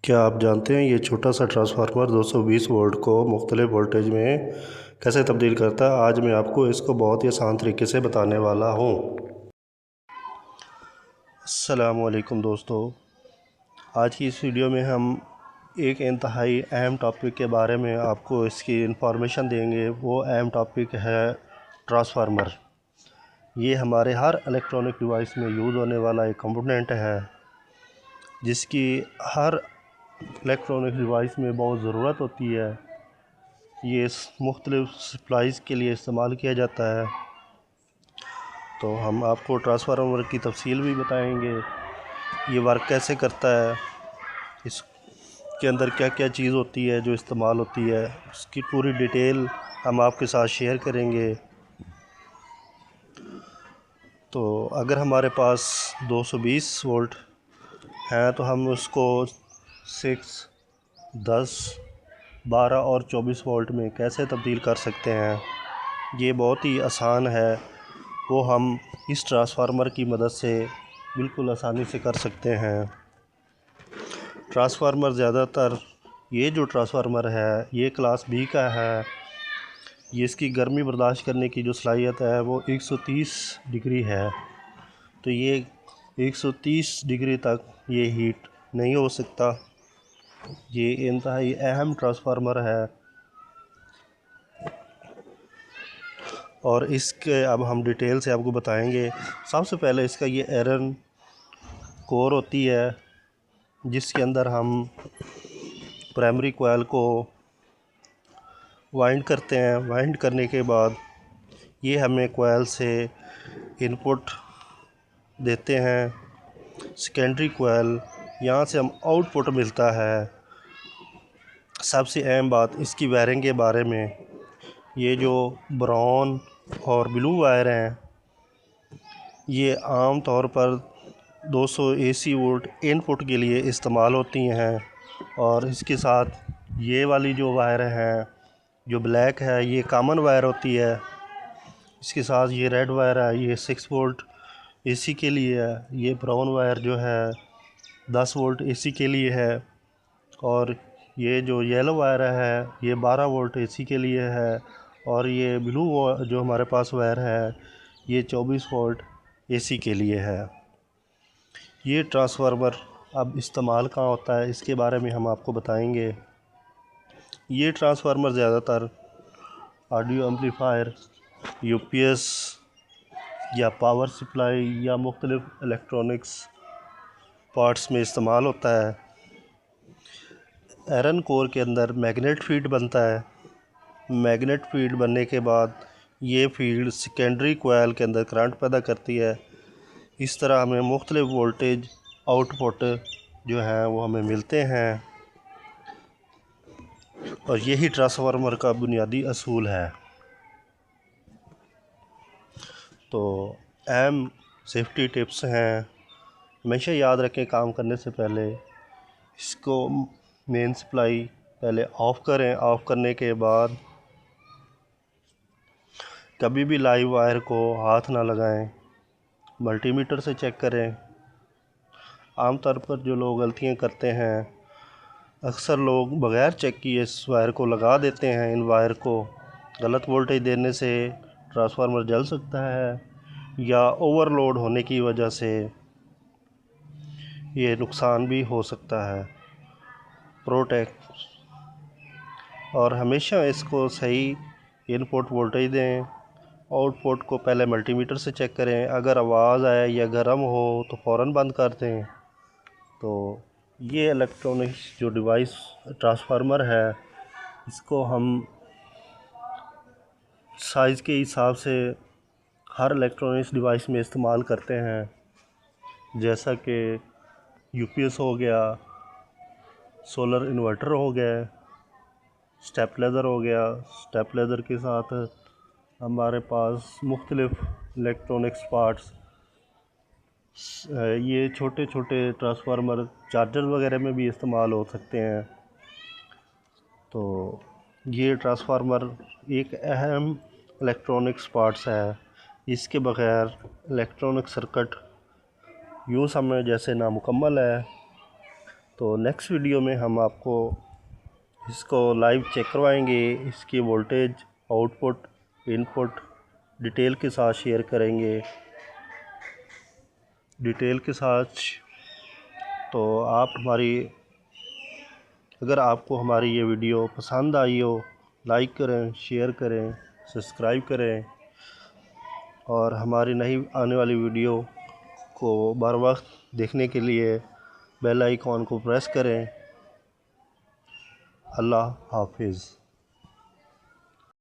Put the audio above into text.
क्या आप जानते हैं ये छोटा सा ट्रांसफार्मर 220 वोल्ट को मुख्तलिफ वोल्टेज में कैसे तब्दील करता है। आज मैं आपको इसको बहुत ही आसान तरीके से बताने वाला हूँ। अस्सलामुअलैकुम दोस्तों, आज की इस वीडियो में हम एक इंतहाई अहम टॉपिक के बारे में आपको इसकी इंफॉर्मेशन देंगे। वो अहम टॉपिक है ट्रांसफार्मर। ये हमारे हर इलेक्ट्रॉनिक डिवाइस में यूज़ होने वाला एक कंपोनेंट है जिसकी हर इलेक्ट्रॉनिक डिवाइस में बहुत ज़रूरत होती है। ये मुख्तलिफ़ सप्लाईज़ के लिए इस्तेमाल किया जाता है। तो हम आपको ट्रांसफार्मर की तफसील भी बताएंगे, ये वर्क कैसे करता है, इसके अंदर क्या क्या चीज़ होती है जो इस्तेमाल होती है, उसकी पूरी डिटेल हम आपके साथ शेयर करेंगे। तो अगर हमारे पास 220 वोल्ट हैं तो हम उसको 6, 10, 12 और 24 वोल्ट में कैसे तब्दील कर सकते हैं। ये बहुत ही आसान है, वो हम इस ट्रांसफार्मर की मदद से बिल्कुल आसानी से कर सकते हैं। ट्रांसफार्मर ज़्यादातर ये जो ट्रांसफार्मर है ये क्लास बी का है। ये इसकी गर्मी बर्दाश्त करने की जो सलाहियत है वो 130 डिग्री है। तो ये 130 डिग्री तक ये हीट नहीं हो सकता। ये इंतहाई अहम ट्रांसफार्मर है और इसके अब हम डिटेल से आपको बताएंगे। सबसे पहले इसका ये आयरन कोर होती है जिसके अंदर हम प्राइमरी कोयल को वाइंड करते हैं। वाइंड करने के बाद ये हमें कोयल से इनपुट देते हैं सेकेंडरी कोयल, यहाँ से हम आउटपुट मिलता है। सबसे अहम बात इसकी वायरिंग के बारे में, ये जो ब्राउन और ब्लू वायर हैं ये आम तौर पर 200 AC वोल्ट इनपुट के लिए इस्तेमाल होती हैं। और इसके साथ ये वाली जो वायर है जो ब्लैक है ये कॉमन वायर होती है। इसके साथ ये रेड वायर है, ये 6 वोल्ट AC के लिए है। ये ब्राउन वायर जो है 10 वोल्ट AC के लिए है। और ये जो येलो वायर है ये 12 वोल्ट AC के लिए है। और ये ब्लू जो हमारे पास वायर है ये 24 वोल्ट AC के लिए है। ये ट्रांसफार्मर अब इस्तेमाल कहाँ होता है इसके बारे में हम आपको बताएंगे। ये ट्रांसफार्मर ज़्यादातर ऑडियो एम्पलीफायर, UPS या पावर सप्लाई या मुख्तलिफ़ इलेक्ट्रॉनिक्स पार्ट्स में इस्तेमाल होता है। आयरन कोर के अंदर मैग्नेट फील्ड बनता है। मैग्नेट फील्ड बनने के बाद ये फील्ड सेकेंडरी कोयल के अंदर करंट पैदा करती है। इस तरह हमें मुख्तलिफ़ वोल्टेज आउटपुट जो हैं वो हमें मिलते हैं और यही ट्रांसफार्मर का बुनियादी असूल है। तो अहम सेफ्टी टिप्स हैं, हमेशा याद रखें काम करने से पहले इसको मेन सप्लाई पहले ऑफ़ करें। ऑफ़ करने के बाद कभी भी लाइव वायर को हाथ ना लगाएं, मल्टीमीटर से चेक करें। आमतौर पर जो लोग गलतियां करते हैं, अक्सर लोग बग़ैर चेक किए इस वायर को लगा देते हैं। इन वायर को गलत वोल्टेज देने से ट्रांसफार्मर जल सकता है या ओवरलोड होने की वजह से ये नुकसान भी हो सकता है। प्रोटेक्ट और हमेशा इसको सही इनपुट वोल्टेज दें। आउटपुट को पहले मल्टीमीटर से चेक करें, अगर आवाज़ आए या गर्म हो तो फ़ौरन बंद कर दें। तो ये इलेक्ट्रॉनिक्स जो डिवाइस ट्रांसफार्मर है इसको हम साइज़ के हिसाब से हर इलेक्ट्रॉनिक्स डिवाइस में इस्तेमाल करते हैं, जैसा कि UPS हो गया, सोलर इन्वर्टर हो गया, स्टेबलाइज़र हो गया। स्टेबलाइज़र के साथ हमारे पास मुख्तलिफ़ इलेक्ट्रॉनिक्स पार्ट्स, ये छोटे छोटे ट्रांसफार्मर चार्जर वगैरह में भी इस्तेमाल हो सकते हैं। तो ये ट्रांसफार्मर एक अहम इलेक्ट्रॉनिक्स पार्ट्स है। इसके बग़ैर इलेक्ट्रॉनिक सर्किट यूँ समझ जैसे नामुकम्मल है। तो नेक्स्ट वीडियो में हम आपको इसको लाइव चेक करवाएंगे, इसकी वोल्टेज, आउटपुट, इनपुट डिटेल के साथ शेयर करेंगे, डिटेल के साथ। तो अगर आपको हमारी ये वीडियो पसंद आई हो, लाइक करें, शेयर करें, सब्सक्राइब करें और हमारी नई आने वाली वीडियो को बार वक्त देखने के लिए बेल आइकॉन को प्रेस करें। अल्लाह हाफिज़।